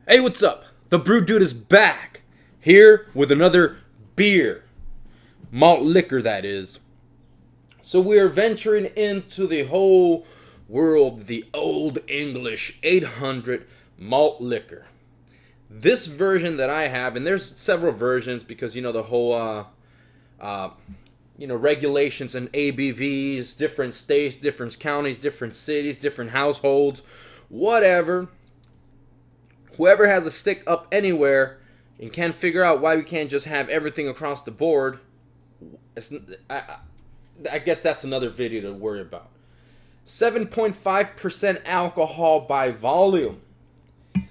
Hey, what's up? The Brew Dude is back, here with another beer. Malt liquor, that is. So we are venturing into the whole world of the Old English 800 malt liquor. This version that I have, and there's several versions because, you know, the whole, regulations and ABVs, different states, different counties, different cities, different households, whatever. Whoever has a stick up anywhere and can't figure out why we can't just have everything across the board, I guess that's another video to worry about. 7.5% alcohol by volume.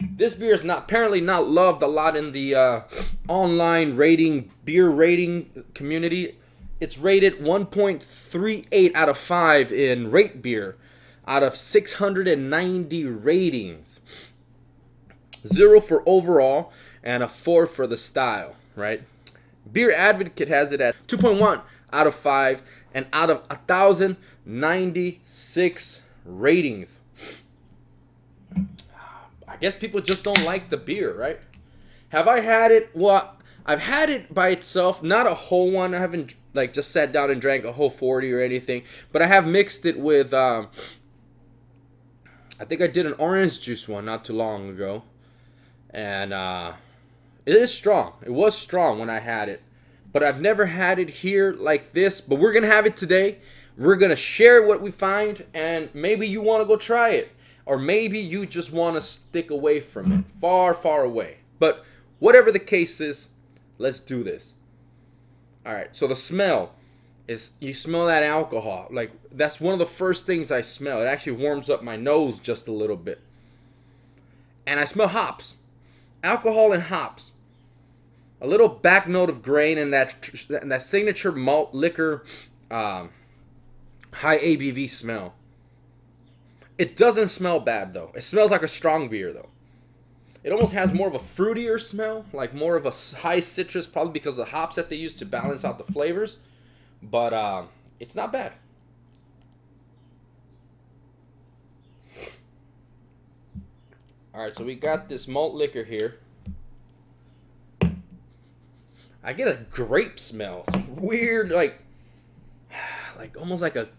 This beer is apparently not loved a lot in the online beer rating community. It's rated 1.38 out of 5 in Rate Beer out of 690 ratings. 0 for overall, and a 4 for the style, right? Beer Advocate has it at 2.1 out of 5, and out of 1,096 ratings. I guess people just don't like the beer, right? Have I had it? Well, I've had it by itself, not a whole one. I haven't just sat down and drank a whole 40 or anything, but I have mixed it with, I think I did an orange juice one not too long ago. And it is strong. It was strong when I had it. But I've never had it here like this. But we're going to have it today. We're going to share what we find. And maybe you want to go try it. Or maybe you just want to stick away from it. Far, far away. But whatever the case is, let's do this. Alright, so the smell is, you smell that alcohol. Like, that's one of the first things I smell. It actually warms up my nose just a little bit. And I smell hops. Alcohol and hops. A little back note of grain and that signature malt liquor high ABV smell. It doesn't smell bad though. It smells like a strong beer though. It almost has more of a fruitier smell, like more of a high citrus, probably because of the hops that they use to balance out the flavors. But it's not bad. Alright, so we got this malt liquor here. I get a grape smell. Some weird, like almost like an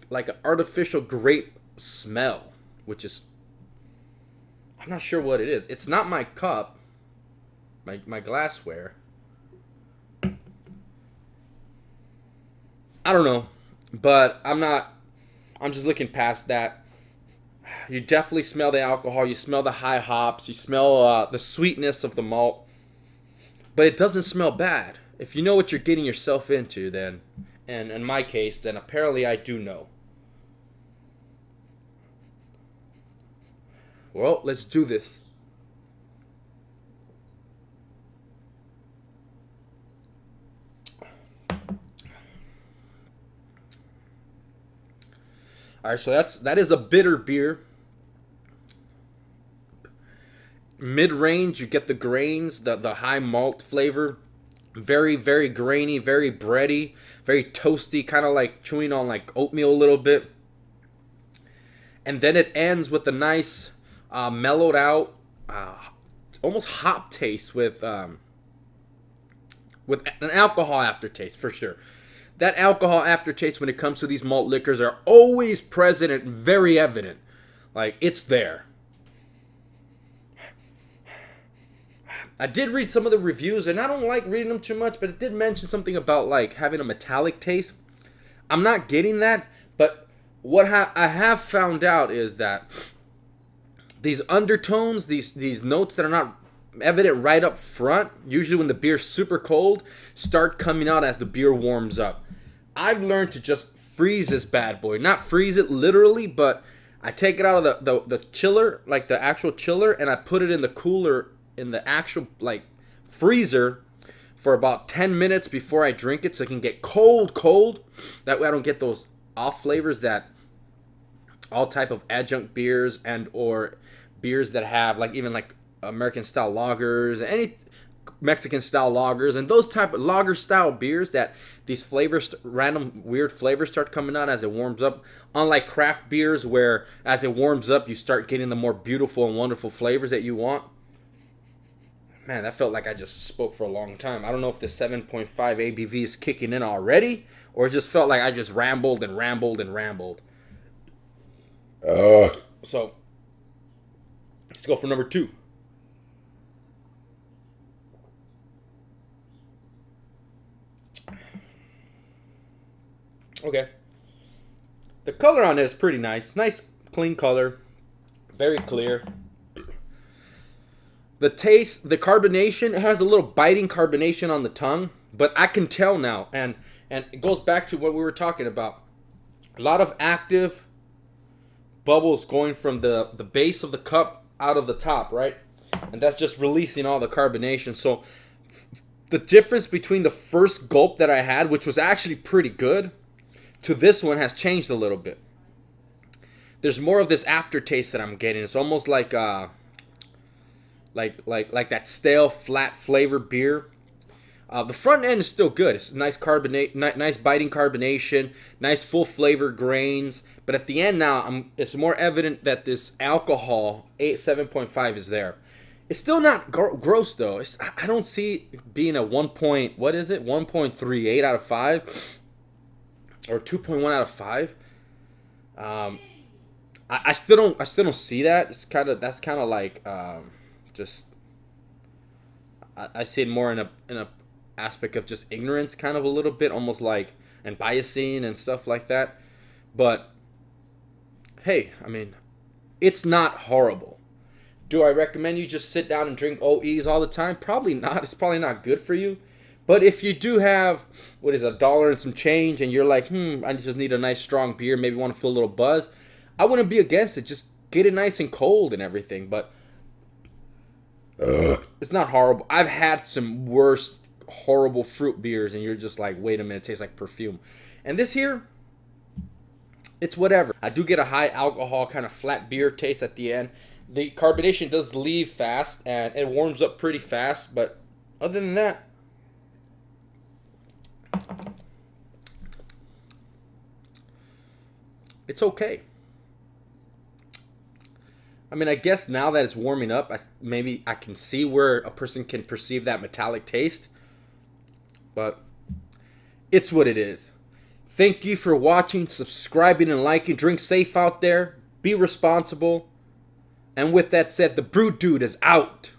artificial grape smell, which is, I'm not sure what it is. It's not my cup, my glassware. I don't know, but I'm just looking past that. You definitely smell the alcohol. You smell the high hops. You smell the sweetness of the malt. But it doesn't smell bad. If you know what you're getting yourself into, then, and in my case, then apparently I do know. Well, let's do this. Alright, so that is a bitter beer. Mid-range, you get the grains, the high malt flavor. Very, very grainy, very bready, very toasty, kind of like chewing on like oatmeal a little bit. And then it ends with a nice mellowed out, almost hop taste with an alcohol aftertaste for sure. That alcohol aftertaste when it comes to these malt liquors are always present and very evident. Like, it's there. I did read some of the reviews, and I don't like reading them too much, but it did mention something about, like, having a metallic taste. I'm not getting that, but what I have found out is that these undertones, these notes that are not evident right up front, usually when the beer's super cold, start coming out as the beer warms up. I've learned to just freeze this bad boy. Not freeze it literally, but I take it out of the chiller, like the actual chiller, and I put it in the cooler, in the actual like freezer for about 10 minutes before I drink it, so it can get cold. That way I don't get those off flavors that all type of adjunct beers and or beers that have like even like American style lagers, any Mexican style lagers, and those type of lager style beers that these flavors, random weird flavors start coming out as it warms up. Unlike craft beers where as it warms up you start getting the more beautiful and wonderful flavors that you want. Man, that felt like I just spoke for a long time. I don't know if the 7.5 ABV is kicking in already, or it just felt like I just rambled and rambled and rambled. So, let's go for number 2. Okay. The color on it is pretty nice. Nice, clean color. Very clear. The taste, the carbonation, it has a little biting carbonation on the tongue, but I can tell now, and it goes back to what we were talking about. A lot of active bubbles going from the base of the cup out of the top, right? And that's just releasing all the carbonation. So the difference between the first gulp that I had, which was actually pretty good, to this one has changed a little bit. There's more of this aftertaste that I'm getting. It's almost like that stale, flat flavor beer. The front end is still good. It's nice nice biting carbonation, nice full flavor grains. But at the end now, it's more evident that this alcohol, 7.5, is there. It's still not gross though. I don't see it being a 1.38 out of 5 or 2.1 out of 5. I still don't see that. That's kind of like just. I see it more in a aspect of just ignorance, kind of a little bit, almost like, and biasing and stuff like that. But hey, I mean, it's not horrible. Do I recommend you just sit down and drink OEs all the time? Probably not. It's probably not good for you. But if you do have, $1 and some change, and you're like, I just need a nice strong beer, maybe want to feel a little buzz, I wouldn't be against it. Just get it nice and cold and everything. But it's not horrible. I've had some worse, horrible fruit beers, and you're just like, wait a minute, it tastes like perfume. And this here, it's whatever. I do get a high alcohol kind of flat beer taste at the end. The carbonation does leave fast, and it warms up pretty fast. But other than that, it's okay. I mean, I guess now that it's warming up, maybe I can see where a person can perceive that metallic taste. But it's what it is. Thank you for watching, subscribing, and liking. Drink safe out there. Be responsible. And with that said, the Brew Dude is out.